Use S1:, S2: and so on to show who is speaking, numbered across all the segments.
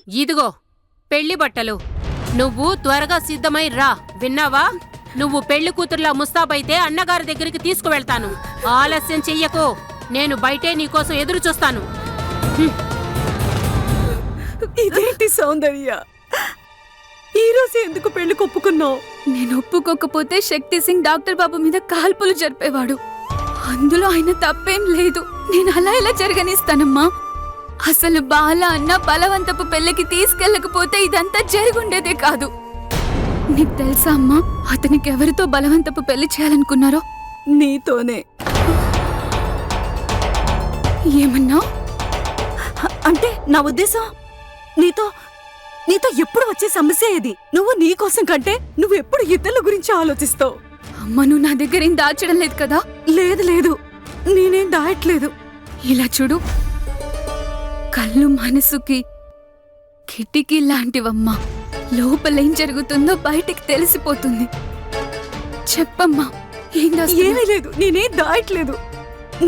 S1: ఇదిగో పెళ్లి బట్టలు. నువ్వు త్వరగా సిద్ధమై రా, విన్నావా? నువ్వు పెళ్లి కూతుర్లా ముస్తాబైతే అన్నగారి దగ్గరికి తీసుకువెళ్తాను. ఆలస్యం చెయ్యకు, నేను బయటే నీకోసం ఎదురు చూస్తాను.
S2: ఇదేంటి సౌందర్య, ఈరోజు ఎందుకు పెళ్లి ఒప్పుకున్నావు?
S3: నేను ఒప్పుకోకపోతే శక్తి సింగ్ డాక్టర్ బాబు మీద కాల్పులు జరిపేవాడు. అందులో ఆయన తప్పేం లేదు. నేను అలా ఎలా జరగనిస్తానమ్మా? అసలు బాల అన్న బలవంతపు పెళ్లికి తీసుకెళ్ళకపోతే ఇదంతా జరుగుండేదే కాదు. నీకు తెలుసా అమ్మా, అతనికి ఎవరితో బలవంతపు పెళ్లి చేయాలనుకున్నారో?
S2: నీతోనే.
S3: ఏమన్నా?
S2: అంటే నా ఉద్దేశం నీతో ఎప్పుడు వచ్చే సమస్య ఇది. నువ్వు నీ కోసం కంటే నువ్వు ఎప్పుడు ఇతరుల గురించి ఆలోచిస్తావు.
S3: అమ్మ, నువ్వు నా దగ్గర ఏం దాచడం లేదు కదా?
S2: లేదు, నేనేం దాయట్లేదు.
S3: ఇలా చూడు, కళ్ళు మనసుకి కిటికీ లాంటివమ్మా. లోపలేం జరుగుతుందో బయటికి తెలిసిపోతుంది. చెప్పమ్మా,
S2: ఏమీ లేదు, నేనేం దాయట్లేదు.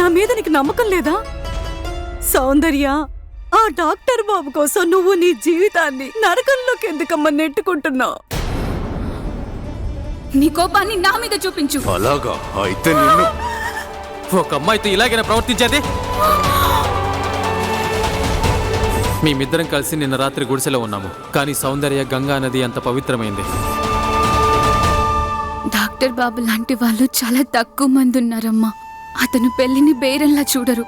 S2: నా మీద నీకు నమ్మకం లేదా? సౌందర్య, ఆ డాక్టర్ బాబు కోసం నువ్వు నీ జీవితాన్ని నరకంలోకి ఎందుకమ్మా నెట్టుకుంటున్నావు?
S3: నీ కోపాన్ని నా మీద చూపించు.
S4: అలాగా అయితే నిన్ను
S5: ఒక అమ్మాయితో ఇలాగైనా ప్రవర్తించేది? మేమిద్దరం కలిసి నిన్న రాత్రి గుడిసెలో ఉన్నాము, కానీ సౌందర్య గంగా నది అంత పవిత్రమైంది.
S3: డాక్టర్ బాబు లాంటి వాళ్ళు చాలా తక్కువ మంది ఉన్నారమ్మా. అతను పెళ్లిని బేరంలా చూడరు,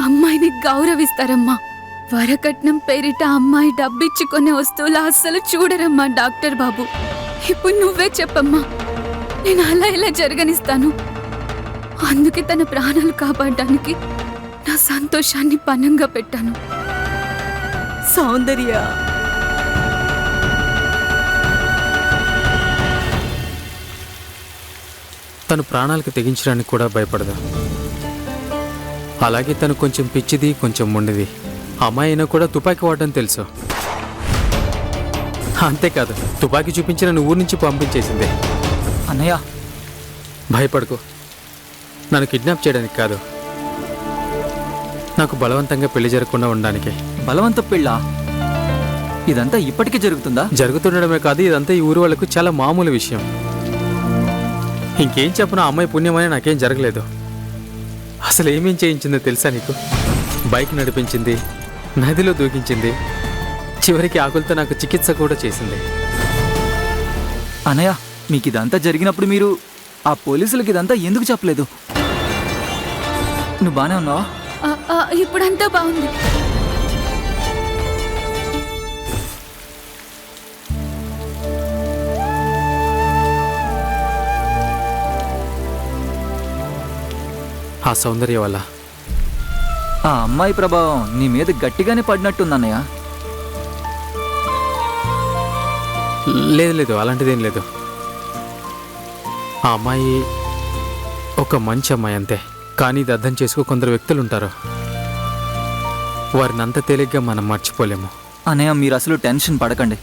S3: అమ్మాయిని గౌరవిస్తారమ్మా. వరకట్నం పేరిట అమ్మాయి డబ్బిచ్చుకునే వస్తువులు అస్సలు చూడరమ్మా డాక్టర్ బాబు. ఇప్పుడు నువ్వే చెప్పమ్మా, నేను అలా ఇలా జరగనిస్తాను? అందుకే తన ప్రాణాలు కాపాడడానికి నా సంతోషాన్ని పణంగా పెట్టాను.
S2: సౌందర్య,
S5: తను ప్రాణాలకు తెగించడానికి కూడా భయపడదు. అలాగే తను కొంచెం పిచ్చిది, కొంచెం మొండిది. అమ్మాయి అయినా కూడా తుపాకీ వాడడం తెలుసు. అంతేకాదు, తుపాకీ చూపించిన నువ్వు ఊరి నుంచి పంపించేసింది.
S6: అన్నయ్య,
S5: భయపడకు. నన్ను కిడ్నాప్ చేయడానికి కాదు, నాకు బలవంతంగా పెళ్లి జరగకుండా ఉండడానికి.
S6: బలవంత పెళ్ళా? ఇదంతా ఇప్పటికే జరుగుతుందా?
S5: జరుగుతుండడమే కాదు, ఇదంతా ఈ ఊరు వాళ్ళకు చాలా మామూలు విషయం. ఇంకేం చెప్పినా అమ్మాయి పుణ్యమని నాకేం జరగలేదు. అసలు ఏమేం చేయించిందో తెలుసా నీకు? బైక్ నడిపించింది, నదిలో దూకించింది, చివరికి ఆకులతో నాకు చికిత్స కూడా చేసింది.
S6: అన్నయ్య, మీకు ఇదంతా జరిగినప్పుడు మీరు ఆ పోలీసులకి ఇదంతా ఎందుకు చెప్పలేదు? నువ్వు బానే ఉన్నావా?
S3: ఇప్పుడంతా బాగుంది.
S5: ఆ సౌందర్య వల్ల.
S6: ఆ అమ్మాయి ప్రభావం నీ మీద గట్టిగానే పడినట్టుందన్నయ్య.
S5: లేదు, అలాంటిదేం లేదు. ఆ అమ్మాయి ఒక మంచి అమ్మాయి అంతే. కానీ ఇది అర్థం చేసుకో కొందరు వ్యక్తులు ఉంటారు, వారిని అంత తేలిగ్గా మనం మర్చిపోలేము.
S6: అన్నయ్య, మీరు అసలు టెన్షన్ పడకండి.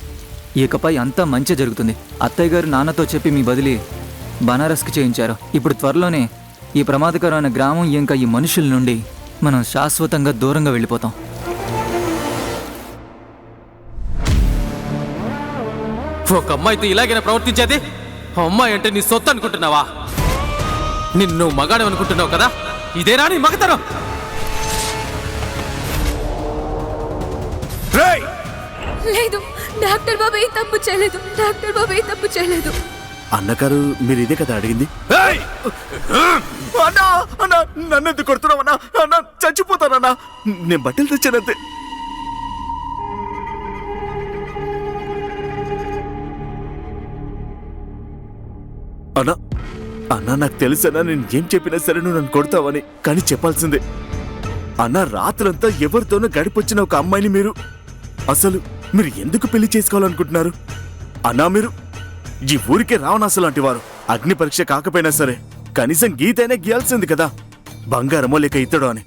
S6: ఇకపై అంతా మంచి జరుగుతుంది. అత్తయ్య గారు నాన్నతో చెప్పి మీ బదిలీ బనారస్కి చేయించారు. ఇప్పుడు త్వరలోనే ఈ ప్రమాదకరమైన గ్రామం ఇంకా ఈ మనుషుల నుండి మనం శాశ్వతంగా దూరంగా వెళ్ళిపోతాం.
S5: ఒక అమ్మాయితో ఇలాగైనా ప్రవర్తించేది? అమ్మాయి అంటే నీ సొత్తు అనుకుంటున్నావా? నిన్ను మగాడు అనుకుంటున్నావు కదా? ఇదేనా నీ మగతనం?
S3: లేదు, డాక్టర్ బాబు ఏ తప్పు చేయలేదు. డాక్టర్ బాబు ఏ తప్పు చేయలేదు.
S4: అన్నగారు మీరు ఇదే కదా అడిగింది? అన్నా, నన్ను ఎందుకు కొడుతున్నావు అన్నా? అన్నా, చచ్చిపోతానన్నా. నేను బట్టలు తెచ్చానంతే. అన్నా, నాకు తెలుసన్నా, నేను ఏం చెప్పినా సరే నువ్వు నన్ను కొడతావని. కానీ చెప్పాల్సిందే అన్నా, రాత్రంతా ఎవరితోనో గడిపొచ్చిన ఒక అమ్మాయిని మీరు ఎందుకు పెళ్లి చేసుకోవాలనుకుంటున్నారు అన్నా? మీరు ఈ ఊరికే రావణాసు లాంటి వారు. అగ్ని పరీక్ష కాకపోయినా సరే కనీసం గీతైనా గీయాల్సింది కదా, బంగారమో లేక ఇతడో అని.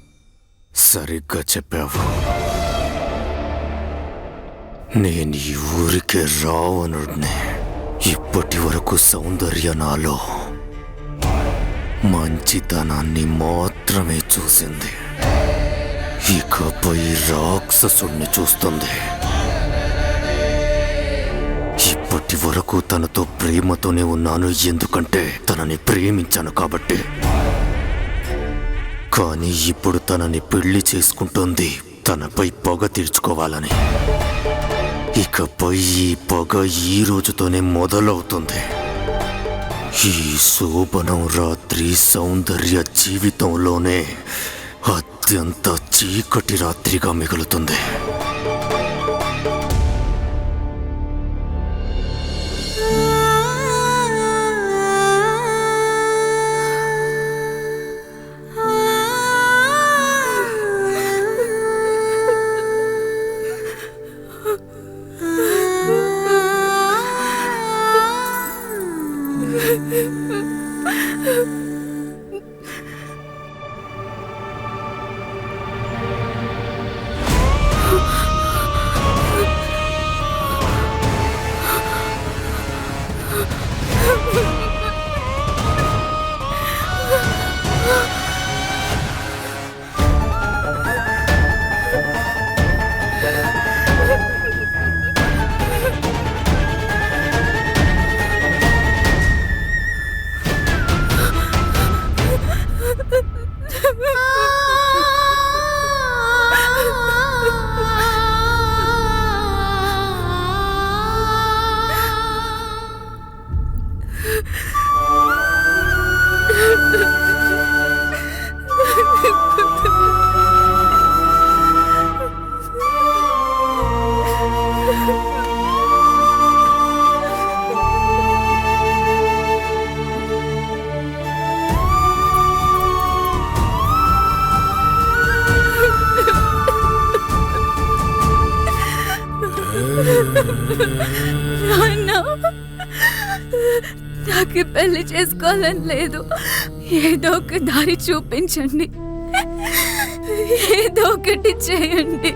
S7: సరిగ్గా చెప్పావు. నేను ఈ ఊరికే రావణుడిని. ఇప్పటి వరకు సౌందర్య నాలో మంచితనాన్ని మాత్రమే చూసింది. ఇకపై రాక్షసుణ్ణి చూస్తుంది. ఇప్పటి వరకు తనతో ప్రేమతోనే ఉన్నాను, ఎందుకంటే తనని ప్రేమించాను కాబట్టి. కానీ ఇప్పుడు తనని పెళ్లి చేసుకుంటోంది తనపై పొగ తీర్చుకోవాలని. ఇకపై ఈ పొగ ఈ రోజుతోనే మొదలవుతుంది. ఈ శోభనం రాత్రి సౌందర్య జీవితంలోనే అత్యంత చీకటి రాత్రిగా మిగులుతుంది.
S3: నాకు పెళ్లి చేసుకోవాలని లేదు. ఏదో ఒక దారి చూపించండి, ఏదో ఒకటి చేయండి.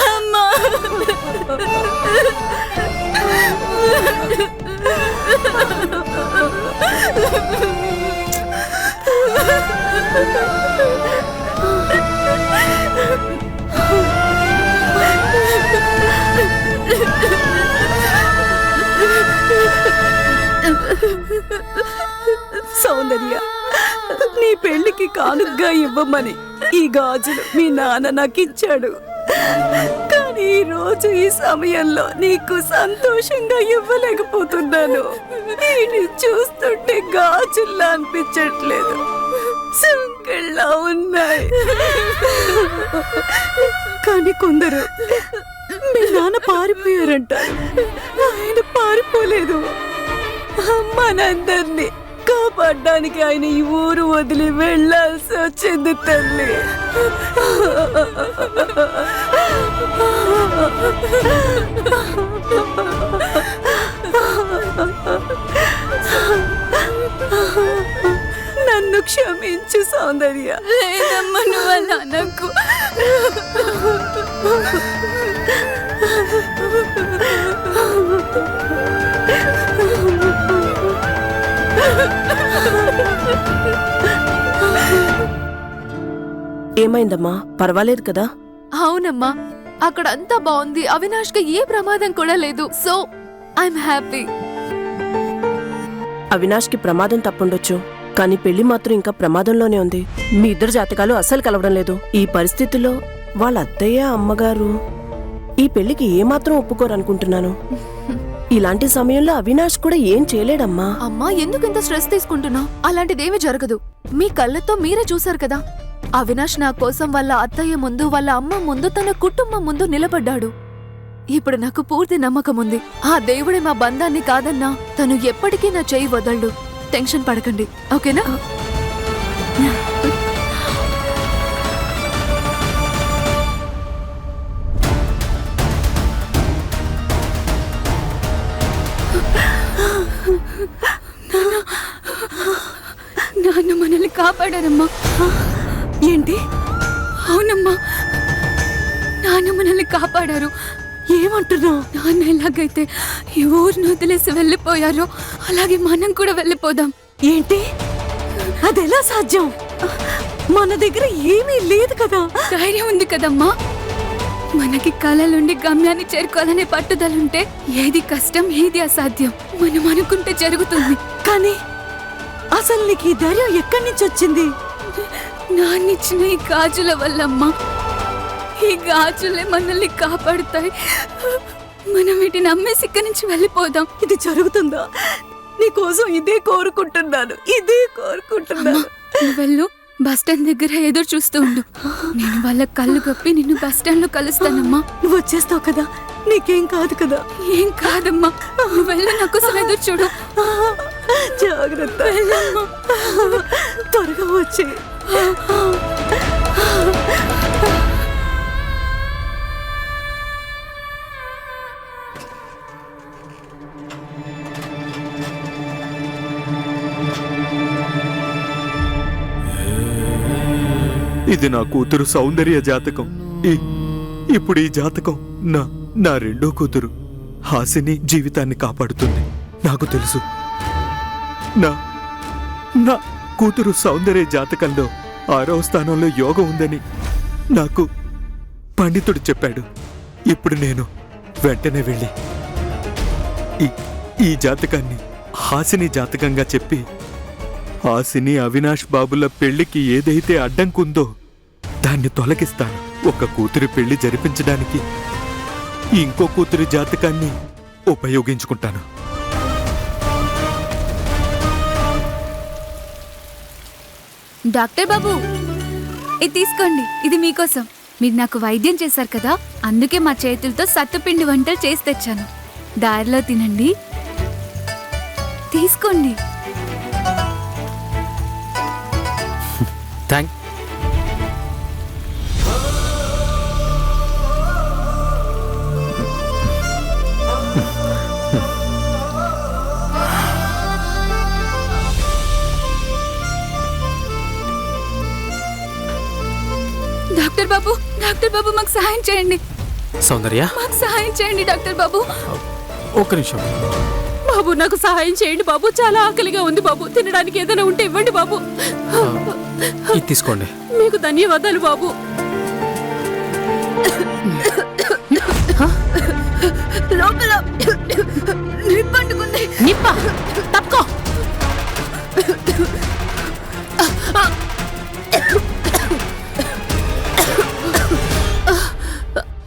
S3: అమ్మా,
S2: సౌందర్య, నీ పెళ్లికి కానుగ్గా ఇవ్వమని ఈ గాజులు మీ నాన్న నాకు ఇచ్చాడు. కానీ ఈ రోజు ఈ సమయంలో నీకు సంతోషంగా ఇవ్వలేకపోతున్నాను. వీటిని చూస్తుంటే గాజుల్లా అనిపించట్లేదు, సంకెళ్ళా ఉన్నాయి. కానీ కొందరు మీ నాన్న పారిపోయారంటారు. ఆయన పారిపోలేదు. మనందరినీ కాపాడడానికి ఆయన ఈ ఊరు వదిలి వెళ్ళాల్సి వచ్చింది తల్లి. నన్ను క్షమించు సౌందర్య.
S3: లేదమ్మా, నువ్వు అలా అనకు.
S2: ఏమైందమ్మా? పర్వాలేదు కదా?
S3: అవునమ్మా, అక్కడ అంతా బాగుంది. అవినాష్ కి ఏ ప్రమాదం కూడా లేదు. So I'm happy.
S2: అవినాష్ కి ప్రమాదం తప్పుండొచ్చు, కానీ పెళ్లి మాత్రం ఇంకా ప్రమాదంలోనే ఉంది. మీ ఇద్దరు జాతకాలు అస్సలు కలవడం లేదు. ఈ పరిస్థితుల్లో వాళ్ళ అత్తయ్య అమ్మగారు ఈ పెళ్లికి ఏమాత్రం ఒప్పుకోరనుకుంటున్నాను. ఇలాంటి సమయంలో అవినాష్ కూడా ఏం చేయలేడమ్మా.
S3: అమ్మా, ఎందుకు ఇంత స్ట్రెస్ తీసుకుంటున్నావు? అలాంటిదేమీ జరగదు. మీ కళ్ళతో మీరే చూశారు కదా, అవినాష్ నా కోసం వాళ్ళ అత్తయ్య ముందు, వాళ్ళ అమ్మ ముందు, తన కుటుంబం ముందు నిలబడ్డాడు. ఇప్పుడు నాకు పూర్తి నమ్మకం ఉంది. ఆ దేవుడే మా బంధాన్ని కాదన్నా తను ఎప్పటికీ నా చెయ్యి వదలడు. టెన్షన్ పడకండి, ఓకేనా? నాన్న మనల్ని కాపాడారమ్మా. ఏంటి? అవునమ్మా, నాన్న మనల్ని కాపాడారు.
S2: ఏమంటున్నావు?
S3: నాన్న ఎలాగైతే ఈ ఊరిని వదిలేసి వెళ్ళిపోయారో అలాగే మనం కూడా వెళ్ళిపోదాం.
S2: ఏంటి? అదెలా సాధ్యం? మన దగ్గర ఏమీ లేదు కదా.
S3: ధైర్యం ఉంది కదమ్మా. మనకి కళలుండి గమ్యాన్ని చేరుకోవాలనే పట్టుదలుంటే ఏది కష్టం ఏది అసాధ్యం మనం అనుకుంటే జరుగుతుంది.
S2: కానీ అసలు నీకు ఈ ధైర్యం ఎక్కడి నుంచి వచ్చింది?
S3: నాన్నిచ్చిన ఈ గాజుల వల్లమ్మా. ఈ గాజులే మనల్ని కాపాడుతాయి. మనం వీటిని అమ్మేసి ఇక్కడి నుంచి వెళ్ళిపోదాం.
S2: ఇది జరుగుతుందా? నీకోసం ఇదే కోరుకుంటున్నాను.
S3: నువ్వు వెళ్ళు, బస్టాండ్ దగ్గర ఎదురు చూస్తూ ఉండు. నేను వాళ్ళ కళ్ళు కప్పి నిన్ను బస్టాండ్ లో కలుస్తానమ్మా.
S2: నువ్వు వచ్చేస్తావు కదా, నీకేం కాదు కదా.
S3: ఏం కాదమ్మా, నువ్వు వెళ్ళు, నా కోసం ఎదురు చూడు.
S2: జాగ్రత్త, త్వరగా వచ్చే.
S4: ఇది నా కూతురు సౌందర్య జాతకం. ఇప్పుడు ఈ జాతకం నా రెండో కూతురు హాసిని జీవితాన్ని కాపాడుతుంది. నాకు తెలుసు నా కూతురు సౌందర్య జాతకంలో 6వ స్థానంలో యోగం ఉందని నాకు పండితుడు చెప్పాడు. ఇప్పుడు నేను వెంటనే వెళ్ళి ఈ జాతకాన్ని హాసిని జాతకంగా చెప్పి హాసిని అవినాష్ బాబుల పెళ్లికి ఏదైతే అడ్డంకుందో దాన్ని తొలగిస్తాను. ఒక కూతురి పెళ్లి జరిపించడానికి ఇంకో కూతురి జాతకాన్ని ఉపయోగించుకుంటాను.
S3: డాక్టర్ బాబు, ఇది తీసుకోండి. ఇది మీకోసం. మీరు నాకు వైద్యం చేశారు కదా, అందుకే మా చేతులతో సత్తుపిండి వంటలు చేసి తెచ్చాను. దారిలో తినండి. తీసుకోండి.
S5: థ్యాంక్.
S3: డాక్టర్ బాబు మాకు సహాయం చేయండి.
S5: సౌందర్య,
S3: మాకు సహాయం చేయండి డాక్టర్ బాబు.
S5: ఒక్క నిమిషం
S1: బాబు, నాకు సహాయం చేయండి బాబు. చాలా ఆకలిగా ఉంది బాబు. తినడానికి ఏదైనా ఉంటే ఇవ్వండి బాబు.
S5: ఇది తీసుకోండి.
S1: మీకు ధన్యవాదాలు బాబు.
S3: లోపల నిప్పంటుకుంది.
S1: నిప్ప తప్పుకో.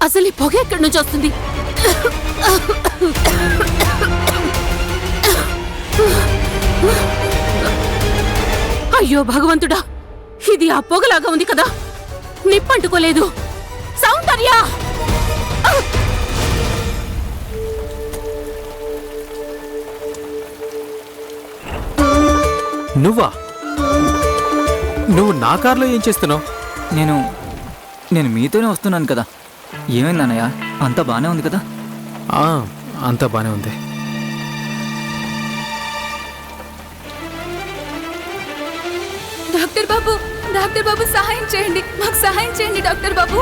S1: అసలు ఈ పొగ ఎక్కడి నుంచి వస్తుంది? అయ్యో భగవంతుడా, ఇది ఆ పొగలాగా ఉంది కదా, నిప్పంటుకోలేదు. సౌందర్య,
S5: నువ్వు నా కార్లో ఏం చేస్తున్నావు?
S6: నేను మీతోనే వస్తున్నాను కదా. ఏమైందన్నయ్య? అంతా బానే ఉంది కదా?
S5: అంతా బానే ఉంది.
S3: డాక్టర్ బాబు సహాయం చేయండి, మాకు సహాయం చేయండి డాక్టర్ బాబు.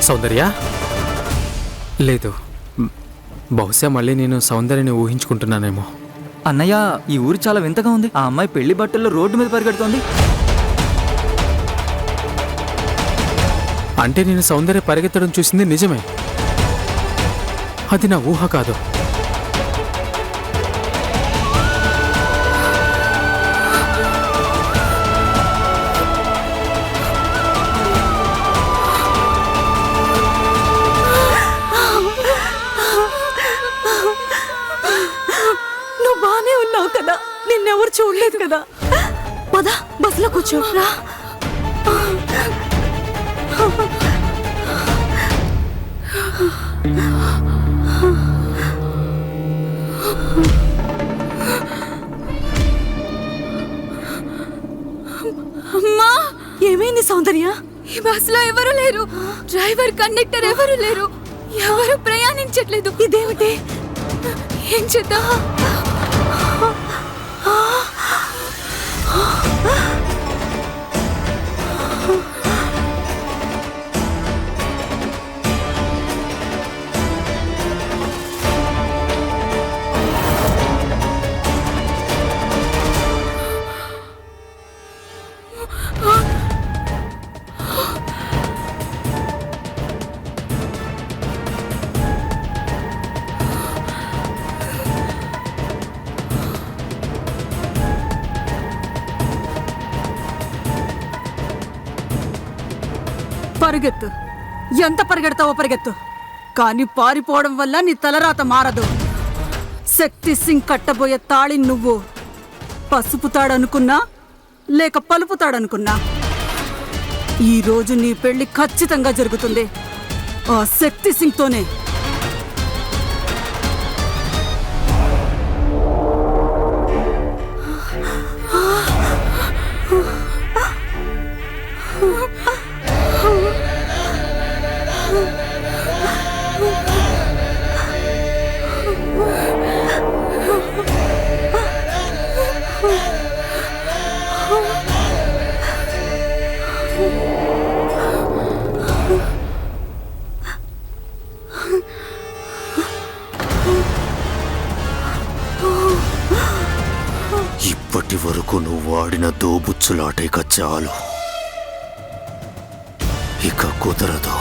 S5: సౌందర్య, లేదు, బహుశా మళ్ళీ నేను సౌందర్యని ఊహించుకుంటున్నానేమో.
S6: అన్నయ్య, ఈ ఊరు చాలా వింతగా ఉంది. ఆ అమ్మాయి పెళ్లి బట్టల్లో రోడ్డు మీద పరిగెడుతోంది.
S5: అంటే నేను సౌందర్య పరిగెత్తడం చూసింది నిజమే. అది నా ఊహ కాదు.
S2: నువ్వు బానే ఉన్నావు కదా, నిన్నెవరు చూడలేదు కదా. పద, బస్సులో కూర్చో. రా.
S3: అమ్మా,
S2: ఏమైంది సౌందర్య?
S3: ఈ బస్సులో ఎవరు లేరు. డ్రైవర్ కండక్టర్ ఎవరు లేరు. ఎవరు ప్రయాణించట్లేదు.
S2: ఇదేమిటి?
S3: ఏం చేద్దాం?
S2: పరిగెత్తు, ఎంత పరిగెడతావో పరిగెత్తు, కానీ పారిపోవడం వల్ల నీ తలరాత మారదు. శక్తి సింగ్ కట్టబోయే తాళి నువ్వు పసుపుతాడనుకున్నా లేక పలుపుతాడనుకున్నా ఈరోజు నీ పెళ్లి ఖచ్చితంగా జరుగుతుంది ఆ శక్తి సింగ్తోనే.
S7: ఇప్పటి వరకు నువ్వు ఆడిన దోబుచ్చులాట ఇక చాలు, ఇక కుదరదు.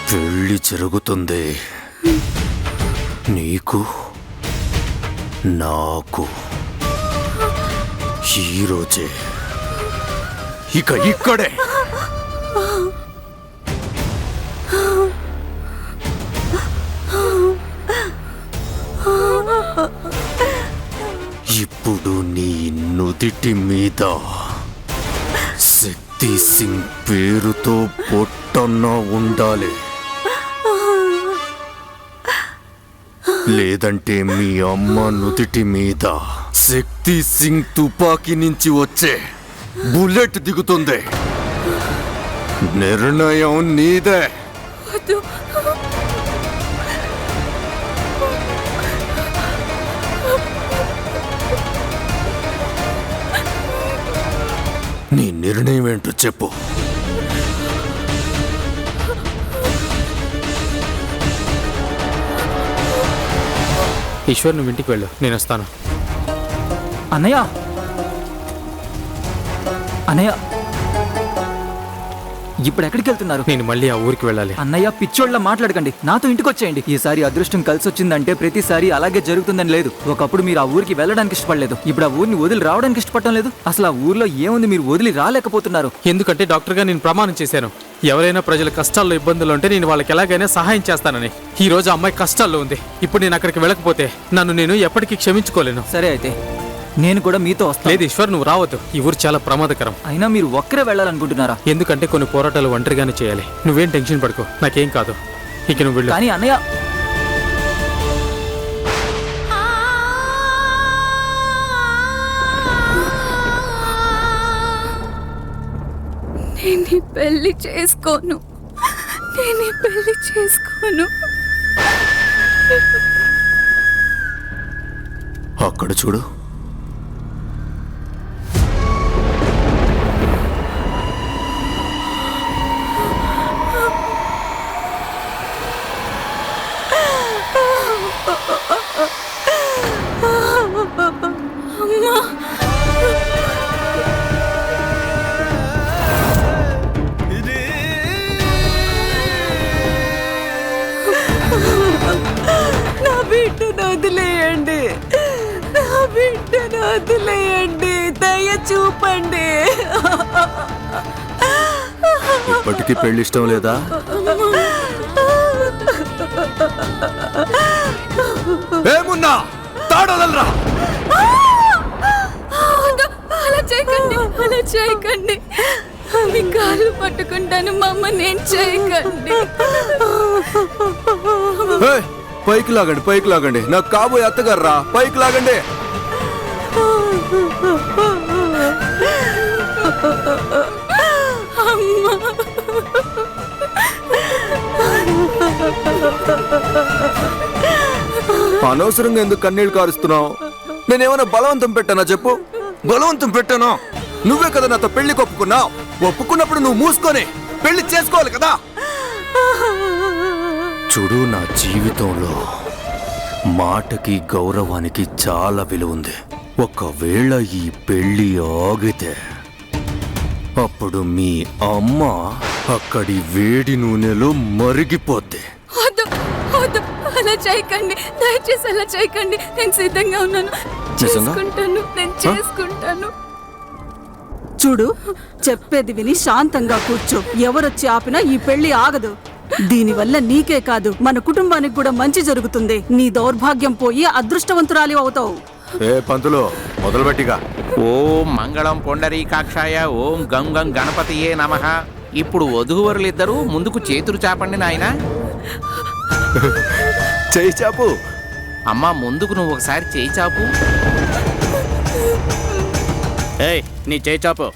S7: పెళ్లి జరుగుతుంది నీకు నాకు ఈరోజే, ఇక ఇక్కడే. ఇప్పుడు నీ నుదిటి మీద శక్తి సింగ్ పేరుతో పొట్టన్న ఉండాలి, లేదంటే మీ అమ్మ నుదిటి మీద శక్తి సింగ్ తుపాకీ నుంచి వచ్చే బుల్లెట్ దిగుతుంది. నిర్ణయం నీదే. నీ నిర్ణయం ఏంటో చెప్పు.
S5: ఈశ్వర్, నువ్వు ఇంటికి వెళ్ళు, నేను వస్తాను.
S6: అన్నయ్య, అన్నయ్య, ఇప్పుడు ఎక్కడికి వెళ్తున్నారు?
S5: నేను మళ్ళీ ఆ ఊరికి వెళ్ళాలి.
S6: అన్నయ్య, పిచ్చోళ్ళ మాట్లాడకండి, నాతో ఇంటికి వచ్చేయండి. ఈసారి అదృష్టం కలిసి వచ్చిందంటే ప్రతిసారి అలాగే జరుగుతుందని లేదు. ఒకప్పుడు మీరు ఆ ఊరికి వెళ్ళడానికి ఇష్టపడలేదు, ఇప్పుడు ఆ ఊరిని వదిలి రావడానికి ఇష్టపడటం లేదు. అసలు ఆ ఊర్లో ఏముంది మీరు వదిలి రాలేకపోతున్నారు?
S5: ఎందుకంటే డాక్టర్గా నేను ప్రమాణం చేశాను, ఎవరైనా ప్రజల కష్టాల్లో ఇబ్బందులు ఉంటే నేను వాళ్ళకి ఎలాగైనా సహాయం చేస్తానని. ఈ రోజు ఆ అమ్మాయి కష్టాల్లో ఉంది. ఇప్పుడు నేను అక్కడికి వెళ్ళకపోతే నన్ను నేను ఎప్పటికీ క్షమించుకోలేను.
S6: సరే అయితే నేను కూడా మీతో వస్తాను.
S5: లేదు ఈశ్వర్, నువ్వు రావద్దు. ఈ ఊరు చాలా ప్రమాదకరం.
S6: అయినా మీరు ఒక్కరే వెళ్ళాలనుకుంటున్నారా?
S5: ఎందుకంటే కొన్ని పోరాటాలు ఒంటరిగానే చేయాలి. నువ్వేం టెన్షన్ పడుకో, నాకేం కాదు. ఇక నువ్వు వెళ్ళు.
S6: కానీ అన్నయ్య,
S3: నేను ఈ పెళ్లి చేసుకోను. నేను ఈ పెళ్లి చేసుకోను.
S7: అక్కడ చూడు,
S2: నా బిడ్డను వదిలేయండి, నా బిడ్డను వదిలేయండి, దయ చూపండి.
S7: ఇప్పటికీ పెళ్లి ఇష్టం లేదా? ఏమున్నా తాడోదలరా.
S3: అలా చేయకండి, అలా చేయకండి. మీ కాళ్ళు పట్టుకుంటాను, మమ్మల్ని ఏం చేయకండి.
S7: పైకి లాగండి, పైకి లాగండి. నాకు కాబోయే అత్తగారు రా, పైకి లాగండి. అనవసరంగా ఎందుకు కన్నీళ్లు కారుస్తున్నావు? నేనేమైనా బలవంతం పెట్టానా చెప్పు? బలవంతం పెట్టానా? నువ్వే కదా నాతో పెళ్లికి ఒప్పుకున్నావు. ఒప్పుకున్నప్పుడు నువ్వు మూసుకొని పెళ్లి చేసుకోవాలి కదా. చూడు, నా జీవితంలో మాటకి గౌరవానికి చాలా విలువ ఉంది. ఒకవేళ ఈ పెళ్లి ఆగితే అప్పుడు మీ అమ్మ అక్కడి వేడి నూనెలో మరిగిపోద్ది.
S3: వద్దు వద్దు, అలా చేయకండి, దయచేసి అలా చేయకండి. నేను సిద్ధంగా ఉన్నాను, చేసుకుంటాను, నేను చేసుకుంటాను.
S2: చూడు, చెప్పేది విని శాంతంగా కూర్చో. ఎవరొచ్చి ఆపినా ఈ పెళ్లి ఆగదు. దీనివల్ల నీకే కాదు, మన కుటుంబానికి కూడా మంచి జరుగుతుంది. నీ దౌర్భాగ్యం పోయి అదృష్టవంతురాలి అవుతావు.
S7: ఏ పంతులు, మొదలుపెట్టిగా.
S8: ఓం మంగళం పొండరీకాక్షాయ, ఓం గం గం గణపతియే నమః. ఇప్పుడు వధూవరులిద్దరూ ముందుకు చేతులు చాపండి నాయనా.
S7: చేయి చాపు.
S8: అమ్మా, ముందుకు నువ్వు ఒకసారి చేయి చాపు.
S9: ఏయ్, నీ చేయి చాపు.